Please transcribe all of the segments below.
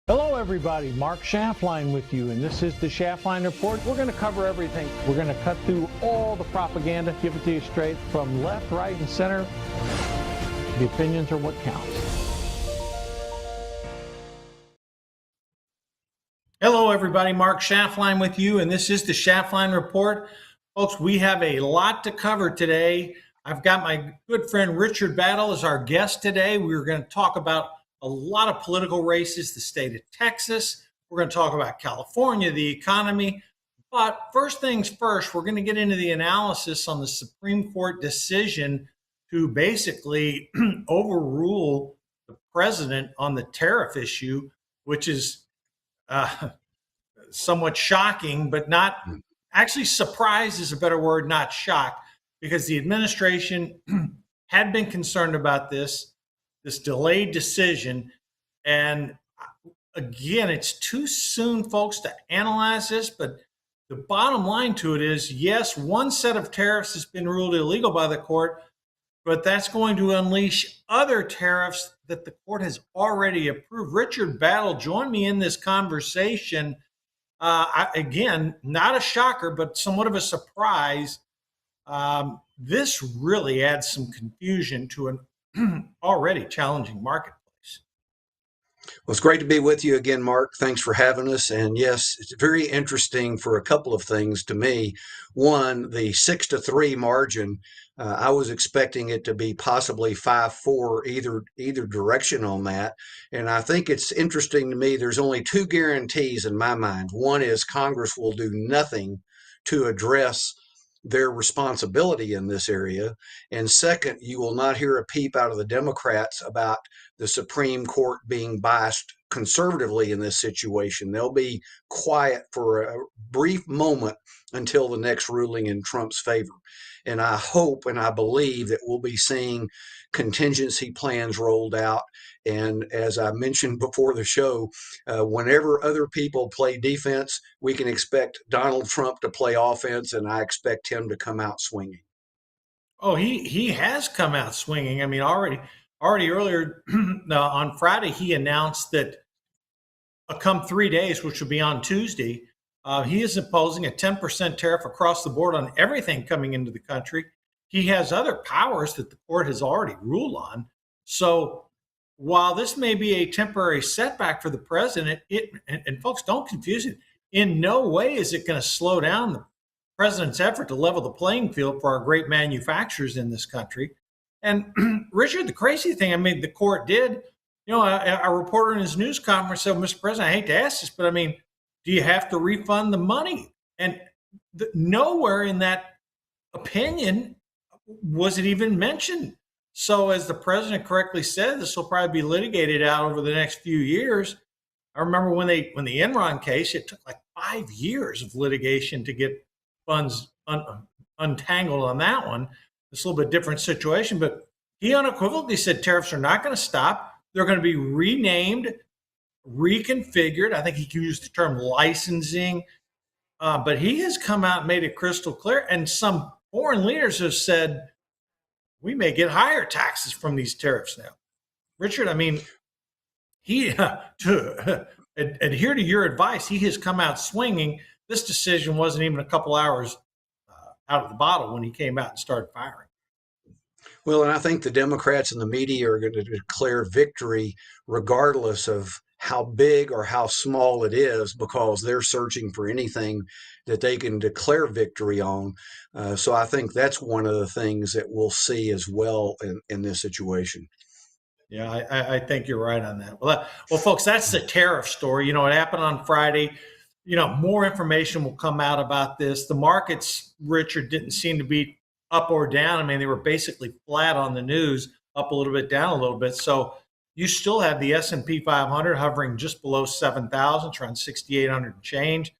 Hello, everybody. Mark Schaftlein with you, and this is the Schaftlein Report. We're going to cover everything. We're going to cut through all the propaganda, give it to you straight from left, right, and center. The opinions are what counts. Hello, everybody. Mark Schaftlein with you, and this is the Schaftlein Report. Folks, we have a lot to cover today. I've got my good friend Richard Battle as our guest today. We're going to talk about a lot of political races, the state of Texas. We're going to talk about California, the economy. But first things first, we're going to get into the analysis on the Supreme Court decision to basically overrule the president on the tariff issue, which is somewhat shocking, but not actually surprised is a better word, not shocked, because the administration had been concerned about this delayed decision. And again, it's too soon, folks, to analyze this, but the bottom line to it is, yes, one set of tariffs has been ruled illegal by the court, but that's going to unleash other tariffs that the court has already approved. Richard Battle joined me in this conversation. Again, not a shocker, but somewhat of a surprise. This really adds some confusion to an already challenging marketplace. Well, it's great to be with you again, Mark. Thanks for having us. And yes, it's very interesting for a couple of things to me. One, the 6-3 margin. I was expecting it to be possibly 5-4 either direction on that. And I think it's interesting to me. There's only two guarantees in my mind. One is Congress will do nothing to address their responsibility in this area. And second, you will not hear a peep out of the Democrats about the Supreme Court being biased conservatively in this situation. They'll be quiet for a brief moment until the next ruling in Trump's favor. And I hope and I believe that we'll be seeing contingency plans rolled out. And as I mentioned before the show, whenever other people play defense, we can expect Donald Trump to play offense, and I expect him to come out swinging. Oh, he has come out swinging. I mean, already earlier on Friday, he announced that come 3 days, which will be on Tuesday, he is imposing a 10% tariff across the board on everything coming into the country. He has other powers that the court has already ruled on. So while this may be a temporary setback for the president, and folks, don't confuse it, in no way is it going to slow down the president's effort to level the playing field for our great manufacturers in this country. And Richard, the crazy thing, I mean, the court did, a reporter in his news conference said, Mr. President, I hate to ask this, but I mean, do you have to refund the money? And nowhere in that opinion was it even mentioned. So as the president correctly said, this will probably be litigated out over the next few years. I remember when the Enron case, it took like 5 years of litigation to get funds untangled on that one. It's a little bit different situation, but he unequivocally said tariffs are not going to stop. They're going to be renamed, reconfigured. I think he used the term licensing, but he has come out and made it crystal clear. And some foreign leaders have said, we may get higher taxes from these tariffs now. Richard, I mean, to adhere to your advice, he has come out swinging. This decision wasn't even a couple hours out of the bottle when he came out and started firing. Well, and I think the Democrats and the media are going to declare victory regardless of how big or how small it is, because they're searching for anything that they can declare victory on. So I think that's one of the things that we'll see as well in this situation. Yeah, I think you're right on that. Well, folks, that's the tariff story. It happened on Friday. More information will come out about this. The markets, Richard, didn't seem to be up or down. I mean, they were basically flat on the news, up a little bit, down a little bit. So you still have the S&P 500 hovering just below 7,000, it's around 6,800 and change.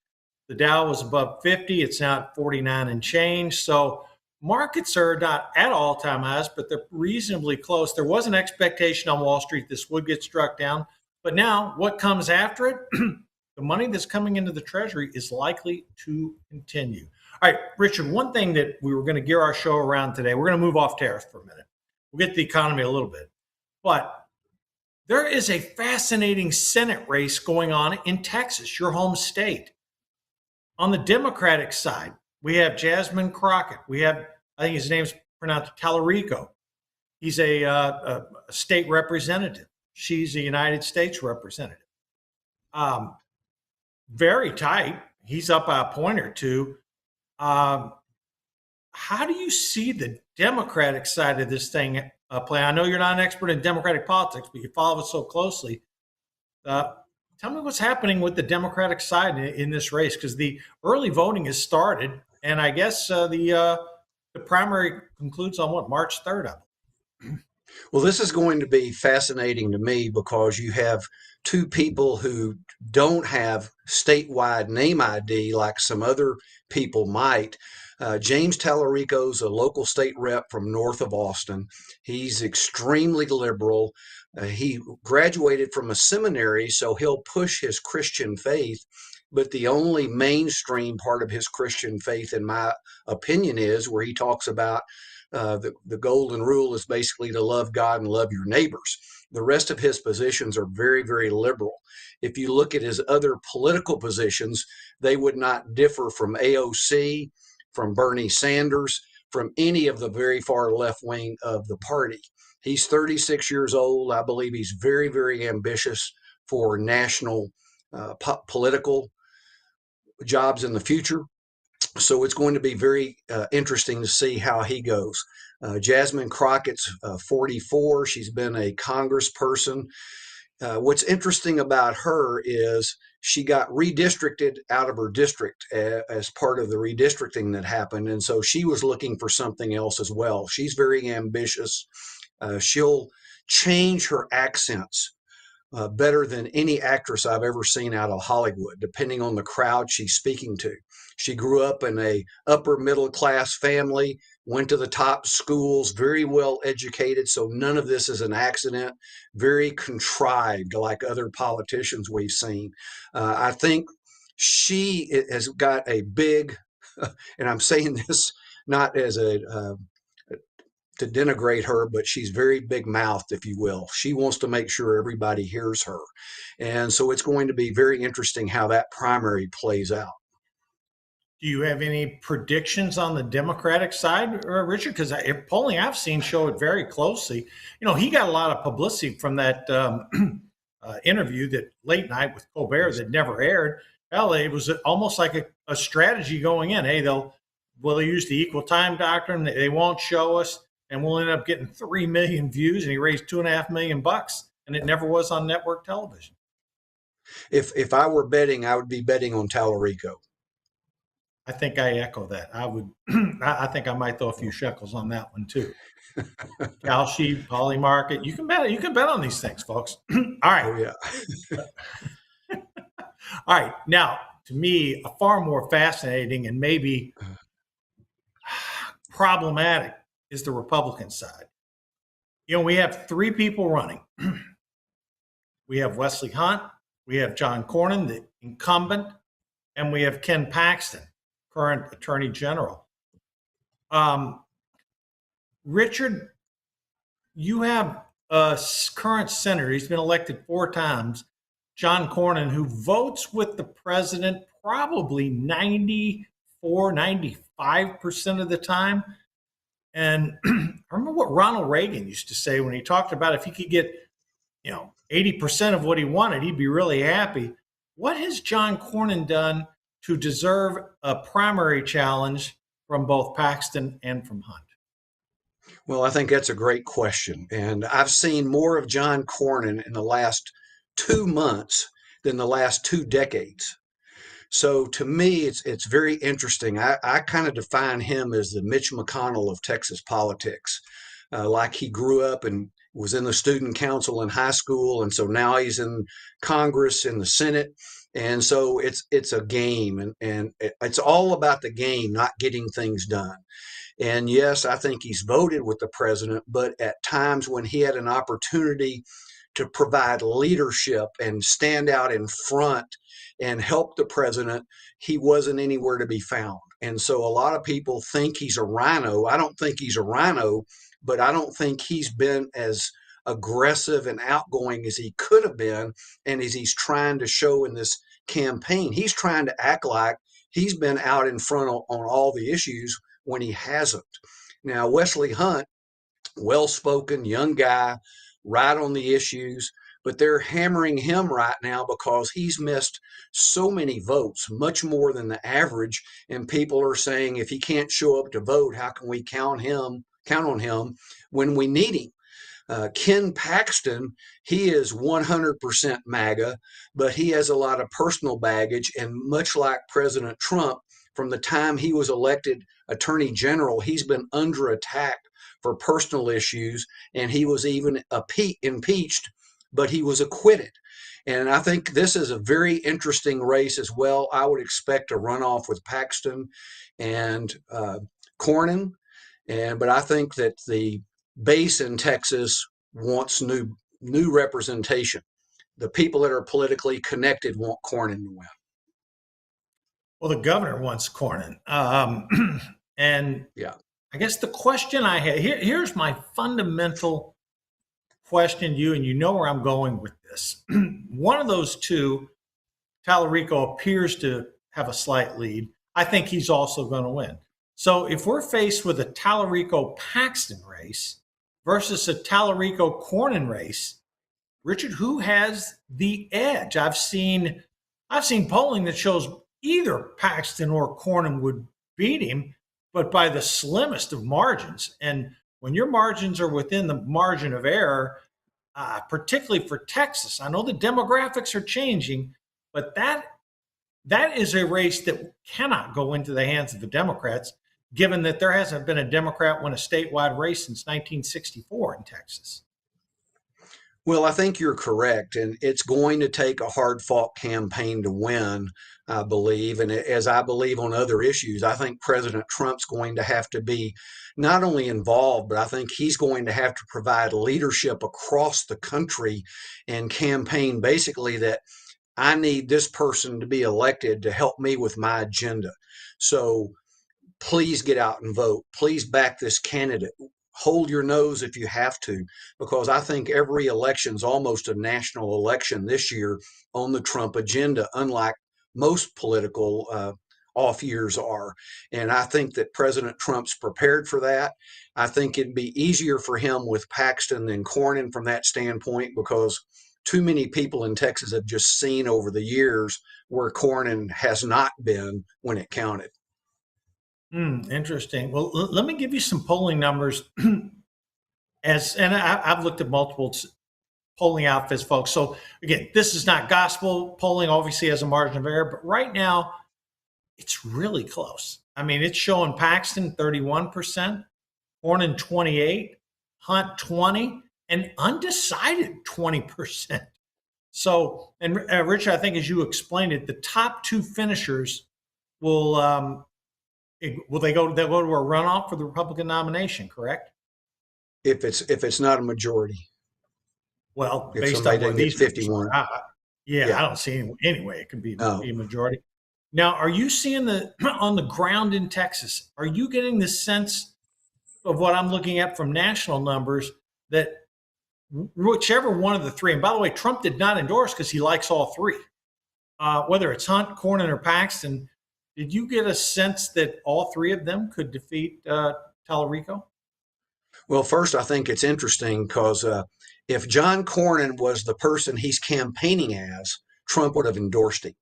The Dow was above 50. It's now at 49 and change. So markets are not at all-time highs, but they're reasonably close. There was an expectation on Wall Street this would get struck down. But now what comes after it? The money that's coming into the Treasury is likely to continue. All right, Richard, one thing that we were going to gear our show around today, we're going to move off tariffs for a minute. We'll get to the economy a little bit. But There is a fascinating Senate race going on in Texas, your home state. On the Democratic side, we have Jasmine Crockett. We have, I think his name's pronounced Talarico. He's a state representative. She's a United States representative. Very tight. He's up a point or two. How do you see the Democratic side of this thing play? I know you're not an expert in Democratic politics, but you follow it so closely. Tell me what's happening with the Democratic side in this race, because the early voting has started, and I guess the primary concludes on what, March 3rd. Well, this is going to be fascinating to me because you have two people who don't have statewide name ID like some other people might. James Talarico's a local state rep from north of Austin. He's extremely liberal. He graduated from a seminary, so he'll push his Christian faith. But the only mainstream part of his Christian faith, in my opinion, is where he talks about the golden rule is basically to love God and love your neighbors. The rest of his positions are very, very liberal. If you look at his other political positions, they would not differ from AOC, from Bernie Sanders, from any of the very far left wing of the party. He's 36 years old. I believe he's very, very ambitious for national political jobs in the future. So it's going to be very interesting to see how he goes. Jasmine Crockett's 44. She's been a congressperson. What's interesting about her is she got redistricted out of her district as part of the redistricting that happened. And so she was looking for something else as well. She's very ambitious. She'll change her accents better than any actress I've ever seen out of Hollywood, depending on the crowd she's speaking to. She grew up in a upper middle class family, went to the top schools, very well educated. So none of this is an accident, very contrived like other politicians we've seen. I think she has got a big, and I'm saying this not as to denigrate her, but she's very big mouthed, if you will. She wants to make sure everybody hears her. And so it's going to be very interesting how that primary plays out. Do you have any predictions on the Democratic side, Richard? Because polling I've seen show it very closely. You know, he got a lot of publicity from that interview, that late night with Colbert that never aired. Well, it was almost like a strategy going in. Hey, they'll use the equal time doctrine. They won't show us, and we'll end up getting 3 million views. And he raised $2.5 million, and it never was on network television. If I were betting, I would be betting on Talarico. I think I echo that. I would. I think I might throw a few shekels on that one too. Cal Sheep, Poly Market. You can bet. You can bet on these things, folks. All right. Oh, yeah. All right. Now, to me, a far more fascinating and maybe problematic is the Republican side. You know, we have three people running. We have Wesley Hunt, we have John Cornyn, the incumbent, and we have Ken Paxton, current Attorney General. Richard, you have a current senator. He's been elected 4 times, John Cornyn, who votes with the president probably 95% of the time. And I remember what Ronald Reagan used to say when he talked about if he could get, 80% of what he wanted, he'd be really happy. What has John Cornyn done to deserve a primary challenge from both Paxton and from Hunt? Well, I think that's a great question. And I've seen more of John Cornyn in the last 2 months than the last 2 decades. So to me, it's very interesting. I kind of define him as the Mitch McConnell of Texas politics. Like he grew up and was in the student council in high school, and so now he's in Congress, in the Senate. And so it's a game, and it's all about the game, not getting things done. And yes, I think he's voted with the president, but at times when he had an opportunity to provide leadership and stand out in front and help the president, he wasn't anywhere to be found. And so a lot of people think he's a rhino. I don't think he's a rhino, but I don't think he's been as aggressive and outgoing as he could have been, and as he's trying to show in this campaign. He's trying to act like he's been out in front on all the issues when he hasn't. Now, Wesley Hunt, well-spoken, young guy, right on the issues, but they're hammering him right now because he's missed so many votes, much more than the average. And people are saying, if he can't show up to vote, how can we count on him when we need him? Ken Paxton, he is 100% MAGA, but he has a lot of personal baggage. And much like President Trump, from the time he was elected Attorney General, he's been under attack for personal issues, and he was even impeached, but he was acquitted. And I think this is a very interesting race as well. I would expect a runoff with Paxton and Cornyn, but I think that the base in Texas wants new representation. The people that are politically connected want Cornyn to win. Well, the governor wants Cornyn, and yeah. I guess the question I had here's my fundamental question to you, and you know where I'm going with this. One of those two, Talarico, appears to have a slight lead. I think he's also going to win. So if we're faced with a Talarico-Paxton race versus a Talarico-Cornyn race, Richard, who has the edge? I've seen polling that shows either Paxton or Cornyn would beat him, but by the slimmest of margins. And when your margins are within the margin of error, particularly for Texas, I know the demographics are changing, but that is a race that cannot go into the hands of the Democrats, given that there hasn't been a Democrat win a statewide race since 1964 in Texas. Well, I think you're correct, and it's going to take a hard-fought campaign to win, I believe. And as I believe on other issues, I think President Trump's going to have to be not only involved, but I think he's going to have to provide leadership across the country and campaign basically that I need this person to be elected to help me with my agenda. So please get out and vote. Please back this candidate. Hold your nose if you have to, because I think every election is almost a national election this year on the Trump agenda, unlike most political off years are. And I think that President Trump's prepared for that. I think it'd be easier for him with Paxton than Cornyn from that standpoint, because too many people in Texas have just seen over the years where Cornyn has not been when it counted. Interesting. Well, let me give you some polling numbers. I've looked at multiple polling outfits, folks. So again, this is not gospel. Polling obviously has a margin of error, but right now it's really close. I mean, it's showing Paxton 31%, Cornyn 28%, Hunt 20%, and Undecided 20%. So, and Rich, I think as you explained it, the top two finishers will they'll go to a runoff for the Republican nomination, correct? If it's not a majority. Well, if based on what these 51. Yeah, I don't see any way it can be a majority. Now, are you seeing on the ground in Texas, are you getting the sense of what I'm looking at from national numbers that whichever one of the three, and by the way, Trump did not endorse because he likes all three, whether it's Hunt, Cornyn, or Paxton, did you get a sense that all three of them could defeat Talarico? Well, first, I think it's interesting because if John Cornyn was the person he's campaigning as, Trump would have endorsed him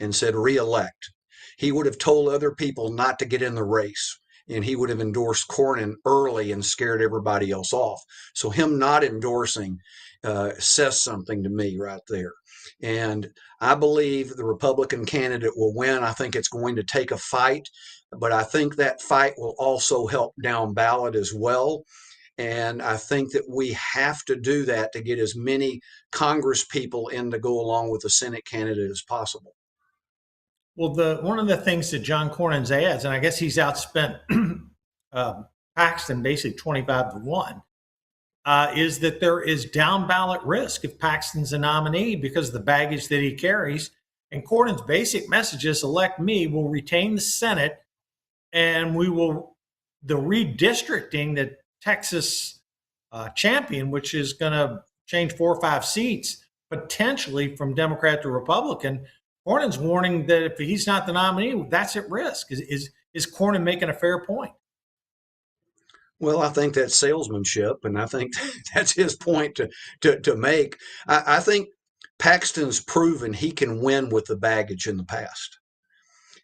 and said re-elect. He would have told other people not to get in the race, and he would have endorsed Cornyn early and scared everybody else off. So him not endorsing says something to me right there. And I believe the Republican candidate will win. I think it's going to take a fight, but I think that fight will also help down ballot as well. And I think that we have to do that to get as many Congress people in to go along with the Senate candidate as possible. Well, one of the things that John Cornyn's adds, and I guess he's outspent Paxton basically 25-1, is that there is down ballot risk if Paxton's a nominee because of the baggage that he carries. And Cornyn's basic message is elect me, we'll retain the Senate, and the redistricting that Texas champion, which is going to change 4 or 5 seats potentially from Democrat to Republican. Cornyn's warning that if he's not the nominee, that's at risk. Is Cornyn making a fair point? Well, I think that's salesmanship, and I think that's his point to make. I think Paxton's proven he can win with the baggage in the past.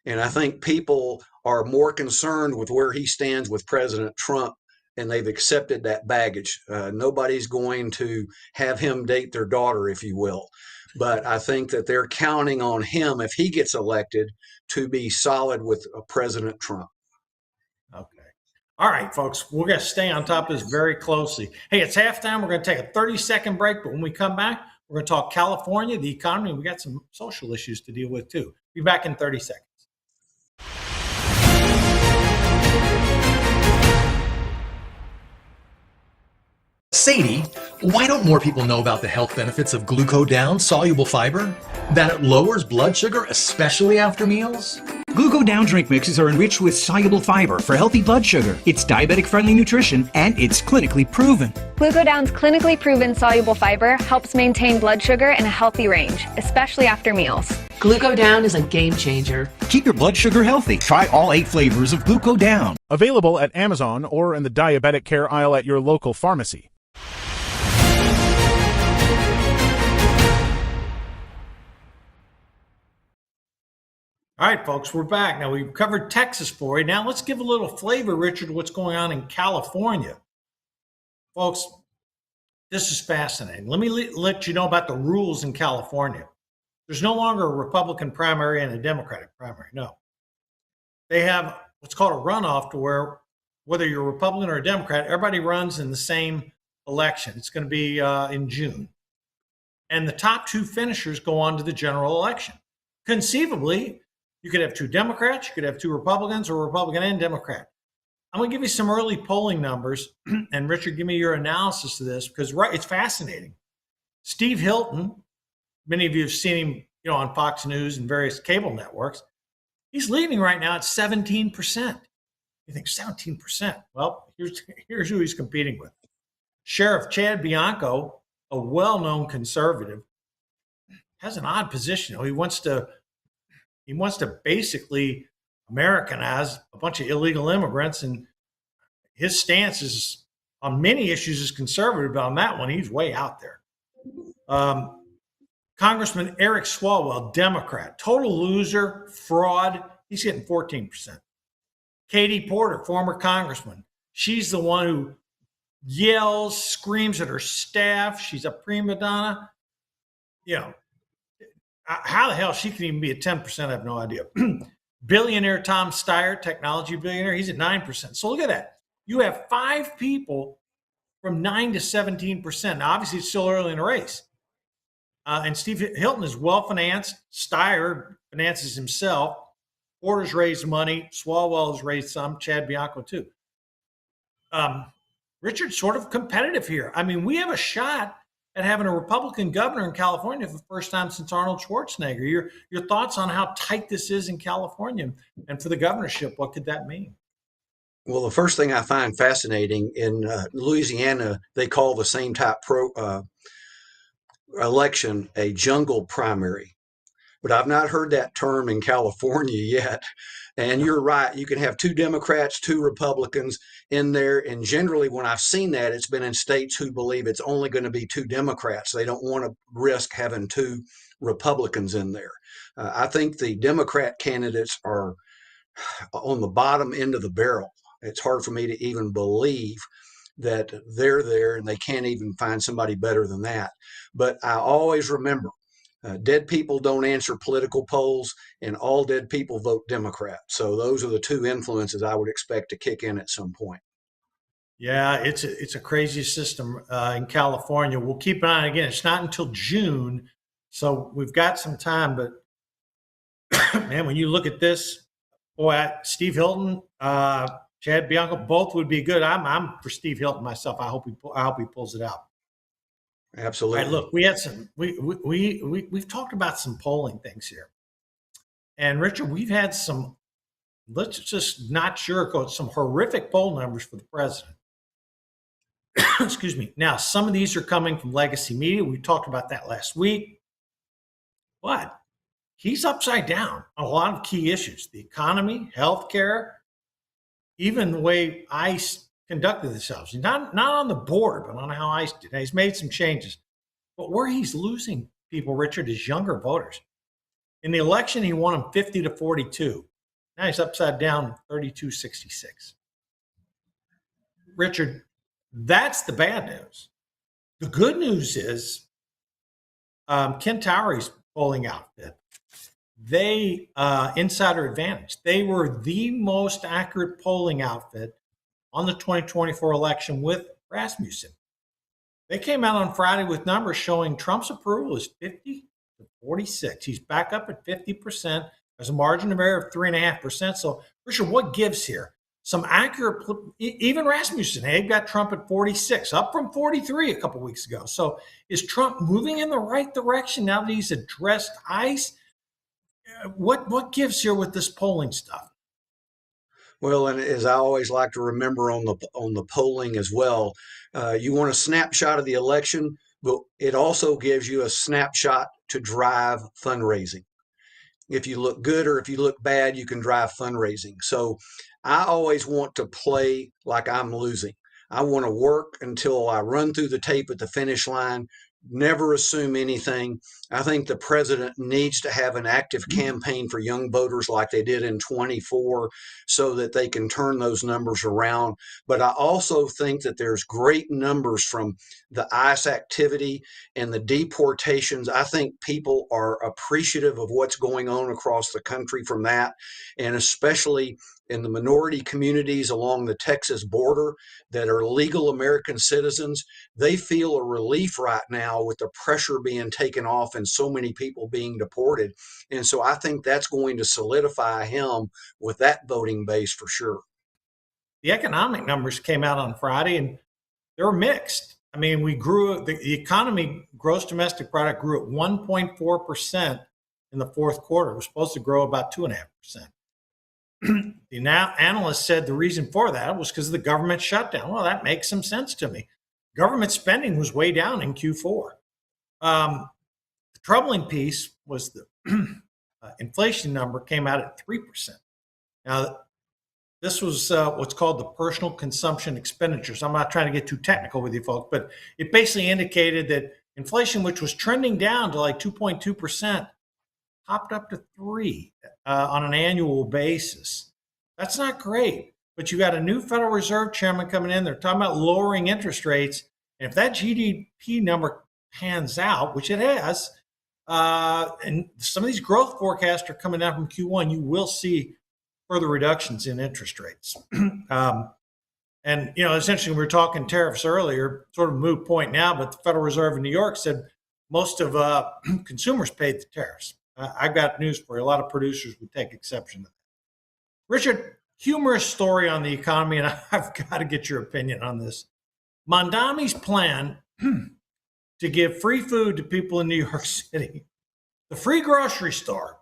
And I think people are more concerned with where he stands with President Trump, and they've accepted that baggage. Nobody's going to have him date their daughter, if you will. But I think that they're counting on him, if he gets elected, to be solid with President Trump. Okay. All right, folks, we're going to stay on top of this very closely. Hey, it's halftime. We're going to take a 30-second break, but when we come back, we're going to talk California, the economy. We got some social issues to deal with, too. Be back in 30 seconds. Sadie, why don't more people know about the health benefits of Glucodown soluble fiber? That it lowers blood sugar, especially after meals? Glucodown drink mixes are enriched with soluble fiber for healthy blood sugar. It's diabetic-friendly nutrition, and it's clinically proven. Glucodown's clinically proven soluble fiber helps maintain blood sugar in a healthy range, especially after meals. Glucodown is a game changer. Keep your blood sugar healthy. Try all 8 flavors of Glucodown. Available at Amazon or in the diabetic care aisle at your local pharmacy. All right, folks, we're back. Now, we've covered Texas for you. Now, let's give a little flavor, Richard, what's going on in California. Folks, this is fascinating. Let me let you know about the rules in California. There's no longer a Republican primary and a Democratic primary. No. They have what's called a runoff, to where whether you're a Republican or a Democrat, everybody runs in the same election. It's going to be in June. And the top 2 finishers go on to the general election. Conceivably, you could have 2 Democrats, you could have 2 Republicans, or Republican and Democrat. I'm going to give you some early polling numbers. And Richard, give me your analysis of this, because it's fascinating. Steve Hilton, many of you have seen him, on Fox News and various cable networks. He's leading right now at 17%. You think 17%? Well, here's who he's competing with. Sheriff Chad Bianco, a well-known conservative, has an odd position. He wants to basically Americanize a bunch of illegal immigrants, and his stance is on many issues is conservative, but on that one, he's way out there. Congressman Eric Swalwell, Democrat, total loser, fraud. He's getting 14%. Katie Porter, former congressman. She's the one who yells, screams at her staff. She's a prima donna. How the hell she can even be at 10%, I have no idea. Billionaire Tom Steyer, technology billionaire, he's at 9%. So look at that. You have 5 people from 9 to 17%. Now, obviously, it's still early in the race. And Steve Hilton is well-financed. Steyer finances himself. Porter's raised money. Swalwell has raised some. Chad Bianco, too. Richard's sort of competitive here. I mean, we have a shot at having a Republican governor in California for the first time since Arnold Schwarzenegger. Your thoughts on how tight this is in California, and for the governorship, what could that mean? Well, the first thing I find fascinating in Louisiana, they call the same type election a jungle primary. But I've not heard that term in California yet. And you're right. You can have 2 Democrats, 2 Republicans in there. And generally, when I've seen that, it's been in states who believe it's only going to be 2 Democrats. They don't want to risk having 2 Republicans in there. I think the Democrat candidates are on the bottom end of the barrel. It's hard for me to even believe that they're there, and they can't even find somebody better than that. But I always remember, dead people don't answer political polls, and all dead people vote Democrat. So those are the 2 influences I would expect to kick in at some point. Yeah, it's a crazy system in California. We'll keep an eye. Again, it's not until June, so we've got some time. But man, when you look at this, boy, Steve Hilton, Chad Bianco, both would be good. I'm for Steve Hilton myself. I hope he pulls it out. Absolutely. All right, look, we had some. We've talked about some polling things here, and Richard, we've had some. Let's just not sugarcoat some horrific poll numbers for the president. Excuse me. Now, some of these are coming from legacy media. We talked about that last week. But he's upside down on a lot of key issues: the economy, healthcare, even the way ICE conducted themselves. Not on the board, but on how ICE did. Now, he's made some changes. But where he's losing people, Richard, is younger voters. In the election, he won them 50 to 42. Now he's upside down 32-66. Richard, that's the bad news. The good news is Ken Towery's polling outfit. They, Insider Advantage, they were the most accurate polling outfit on the 2024 election with Rasmussen. They came out on Friday with numbers showing Trump's approval is 50 to 46. He's back up at 50%. There's a margin of error of 3.5%. So, Richard, what gives here? Some accurate, even Rasmussen, hey, got Trump at 46, up from 43 a couple weeks ago. So is Trump moving in the right direction now that he's addressed ICE? What gives here with this polling stuff? Well, and as I always like to remember on the polling as well, you want a snapshot of the election, but it also gives you a snapshot to drive fundraising. If you look good or if you look bad, you can drive fundraising. So I always want to play like I'm losing. I want to work until I run through the tape at the finish line. Never assume anything. I think the president needs to have an active campaign for young voters like they did in 24 so that they can turn those numbers around. But I also think that there's great numbers from the ICE activity and the deportations. I think people are appreciative of what's going on across the country from that, and especially in the minority communities along the Texas border that are legal American citizens. They feel a relief right now with the pressure being taken off and so many people being deported. And so I think that's going to solidify him with that voting base for sure. The economic numbers came out on Friday and they were mixed. I mean, we grew, the economy, gross domestic product grew at 1.4% in the fourth quarter. It was supposed to grow about 2.5%. The analyst said the reason for that was because of the government shutdown. Well, that makes some sense to me. Government spending was way down in Q4. The troubling piece was the inflation number came out at 3%. Now, this was what's called the personal consumption expenditures. I'm not trying to get too technical with you folks, but it basically indicated that inflation, which was trending down to like 2.2%, hopped up to 3% on an annual basis. That's not great, but you got a new Federal Reserve chairman coming in. They're talking about lowering interest rates. And if that GDP number pans out, which it has, and some of these growth forecasts are coming out from Q1, you will see further reductions in interest rates. And, you know, essentially we were talking tariffs earlier, sort of a moot point now, but the Federal Reserve in New York said most of consumers paid the tariffs. I've got news for you. A lot of producers would take exception to that. Richard, humorous story on the economy, and I've got to get your opinion on this. Mondami's plan to give free food to people in New York City, the free grocery store,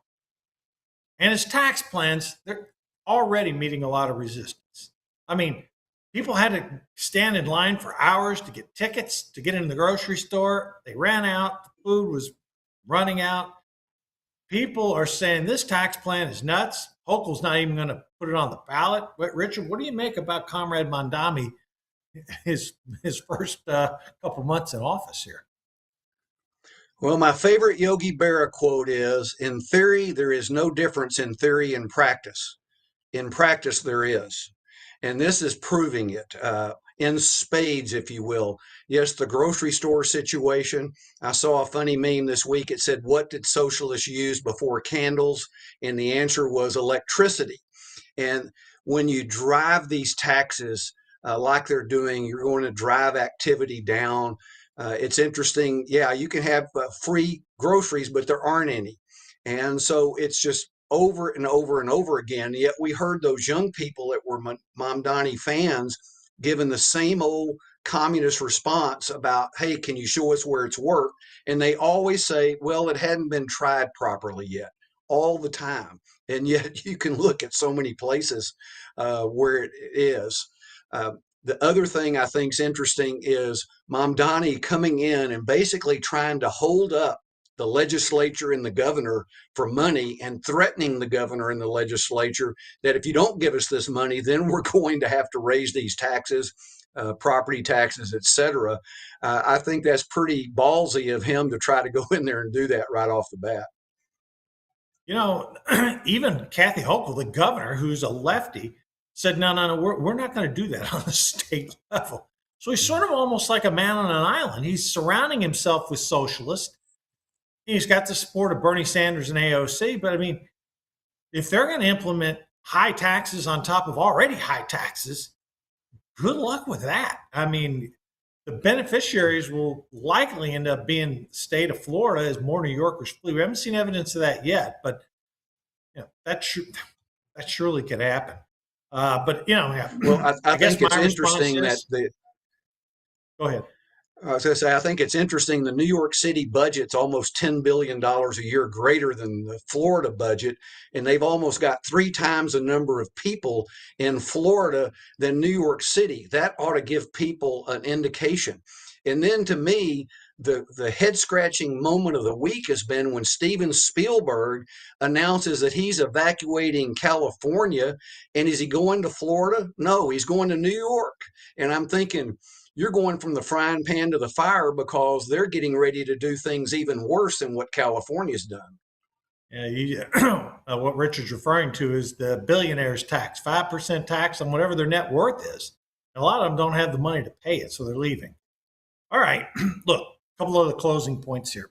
and his tax plans, they're already meeting a lot of resistance. I mean, people had to stand in line for hours to get tickets to get into the grocery store. They ran out. The food was running out. People are saying this tax plan is nuts. Hochul's not even going to put it on the ballot. But Richard, what do you make about Comrade Mondami, his first couple months in office here? Well, my favorite Yogi Berra quote is, in theory, there is no difference in theory and practice. In practice, there is. And this is proving it in spades, if you will. Yes, the grocery store situation. I saw a funny meme this week. It said, what did socialists use before candles? And the answer was electricity. And when you drive these taxes like they're doing, you're going to drive activity down. It's interesting. Yeah, you can have free groceries, but there aren't any. And so it's just over and over and over again. Yet we heard those young people that were Mamdani fans given the same old communist response about, hey, can you show us where it's worked? And they always say, well, it hadn't been tried properly yet, all the time. And yet you can look at so many places where it is. The other thing I think is interesting is Mamdani coming in and basically trying to hold up the legislature and the governor for money and threatening the governor and the legislature that if you don't give us this money, then we're going to have to raise these taxes, property taxes, et cetera. I think that's pretty ballsy of him to try to go in there and do that right off the bat. You know, even Kathy Hochul, the governor, who's a lefty, said, no, we're not going to do that on the state level. So he's sort of almost like a man on an island. He's surrounding himself with socialists. He's got the support of Bernie Sanders and AOC. But I mean, if they're going to implement high taxes on top of already high taxes, good luck with that. I mean, the beneficiaries will likely end up being the state of Florida as more New Yorkers flee. We haven't seen evidence of that yet, but you know, that surely could happen. But you know, well, I think it's interesting that Go ahead. I was going to say, I think it's interesting. The New York City budget's almost $10 billion a year greater than the Florida budget. And they've almost got 3 times the number of people in Florida than New York City. That ought to give people an indication. And then to me, the head scratching moment of the week has been when Steven Spielberg announces that he's evacuating California. And is he going to Florida? No, he's going to New York. And I'm thinking, you're going from the frying pan to the fire because they're getting ready to do things even worse than what California's done. Yeah, what Richard's referring to is the billionaires tax, 5% tax on whatever their net worth is. And a lot of them don't have the money to pay it, so they're leaving. All right, look, a couple of the closing points here.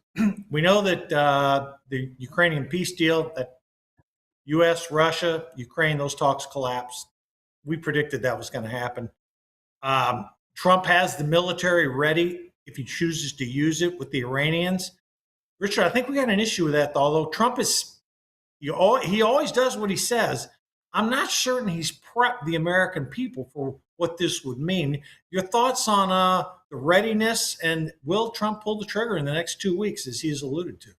We know that the Ukrainian peace deal, that U.S., Russia, Ukraine, those talks collapsed. We predicted that was going to happen. Trump has the military ready if he chooses to use it with the Iranians. Richard, I think we got an issue with that, though. Although Trump he always does what he says. I'm not certain he's prepped the American people for what this would mean. Your thoughts on the readiness, and will Trump pull the trigger in the next 2 weeks, as he has alluded to?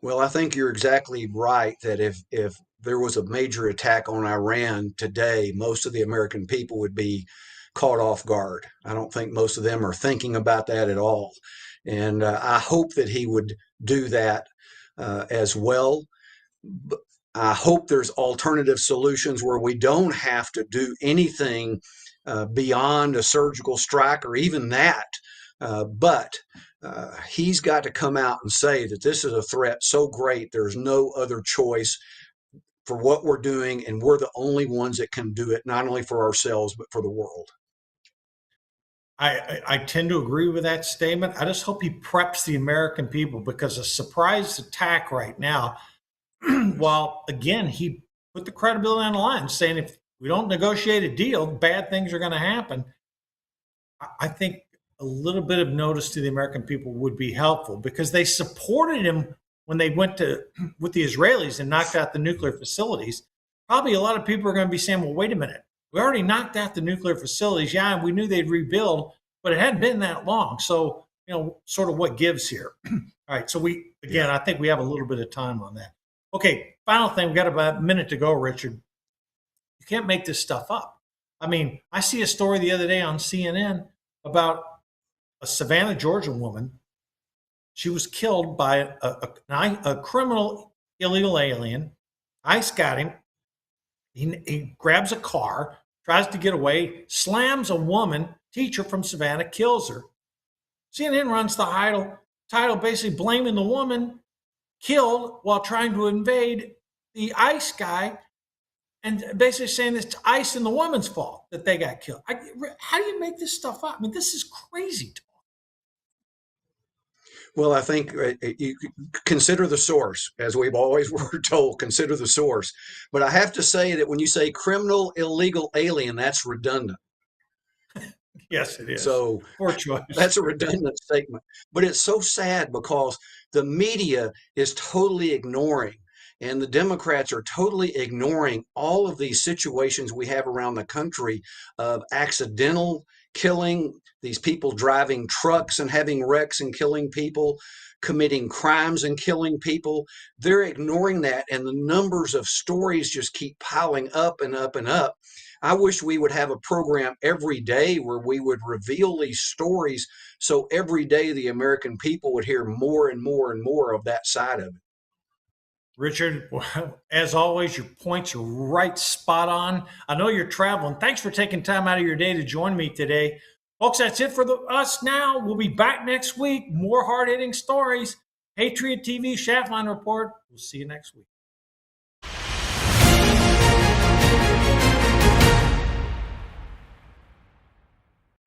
Well, I think you're exactly right that if there was a major attack on Iran today, most of the American people would be caught off guard. I don't think most of them are thinking about that at all. And I hope that he would do that as well. I hope there's alternative solutions where we don't have to do anything beyond a surgical strike or even that. But he's got to come out and say that this is a threat so great, there's no other choice for what we're doing, and we're the only ones that can do it, not only for ourselves, but for the world. I tend to agree with that statement. I just hope he preps the American people, because a surprise attack right now, while, again, he put the credibility on the line, saying if we don't negotiate a deal, bad things are going to happen. I think a little bit of notice to the American people would be helpful, because they supported him when they went with the Israelis and knocked out the nuclear facilities. Probably a lot of people are going to be saying, well, wait a minute. We already knocked out the nuclear facilities. Yeah, and we knew they'd rebuild, but it hadn't been that long. So, you know, sort of what gives here. All right. So I think we have a little bit of time on that. Okay. Final thing. We got about a minute to go, Richard. You can't make this stuff up. I mean, I see a story the other day on CNN about a Savannah, Georgia woman. She was killed by a criminal illegal alien. ICE got him. He grabs a car, tries to get away, slams a woman, teacher from Savannah, kills her. CNN runs the title basically blaming the woman killed while trying to invade the ICE guy, and basically saying it's ICE and the woman's fault that they got killed. How do you make this stuff up? I mean, this is crazy talk. Well, I think you consider the source, as we've always were told, consider the source. But I have to say that when you say criminal illegal alien, that's redundant. Yes, it is. So poor choice. That's a redundant statement. But it's so sad because the media is totally ignoring, and the Democrats are totally ignoring all of these situations we have around the country of accidental killing, these people driving trucks and having wrecks and killing people, committing crimes and killing people. They're ignoring that, and the numbers of stories just keep piling up and up and up. I wish we would have a program every day where we would reveal these stories so every day the American people would hear more and more and more of that side of it. Richard, as always, your points are right spot on. I know you're traveling. Thanks for taking time out of your day to join me today. Folks, that's it for us now. We'll be back next week. More hard-hitting stories. Patriot TV Schaftlein Report. We'll see you next week.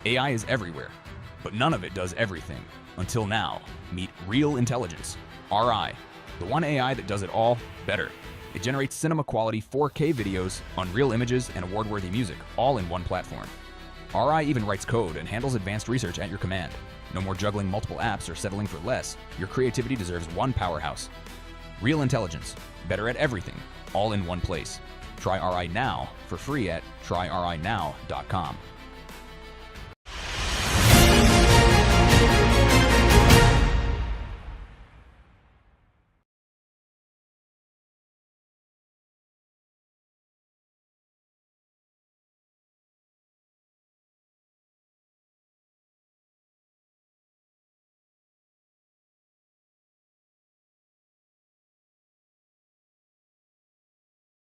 AI is everywhere, but none of it does everything. Until now, meet Real Intelligence, RI, the one AI that does it all better. It generates cinema-quality 4K videos, unreal images, and award-worthy music, all in one platform. RI even writes code and handles advanced research at your command. No more juggling multiple apps or settling for less. Your creativity deserves one powerhouse. Real Intelligence, better at everything, all in one place. Try RI now for free at tryrinow.com.